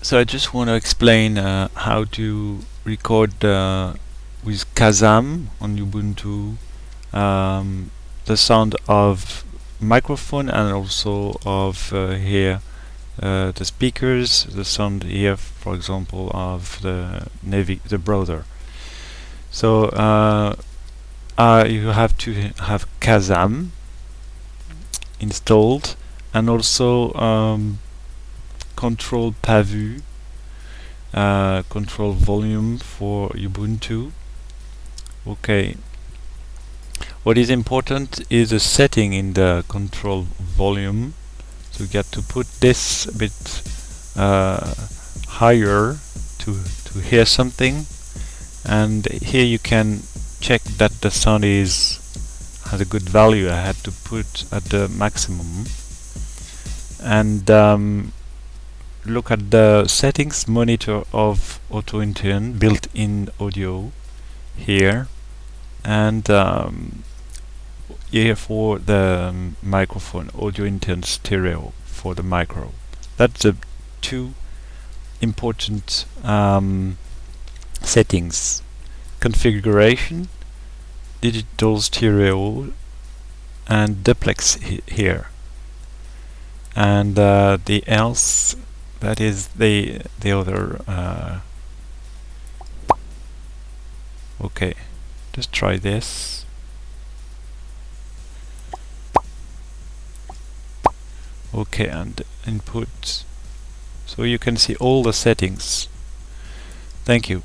So I just want to explain how to record with kazam on Ubuntu the sound of microphone and also of here the speakers, the sound here, for example, of the browser. So you have to have kazam installed and also control pavu, control volume for Ubuntu. Okay. What is important is a setting in the control volume. So you get to put this a bit higher to hear something, and here you can check that the sound has a good value. I had to put at the maximum, and look at the settings monitor of auto-intune built-in audio here, and here for the microphone audio-intune stereo for the micro. That's the two important settings: configuration, digital stereo, and duplex here, and the else, that is the other. Okay, just try this. Okay, and input, so you can see all the settings. Thank you.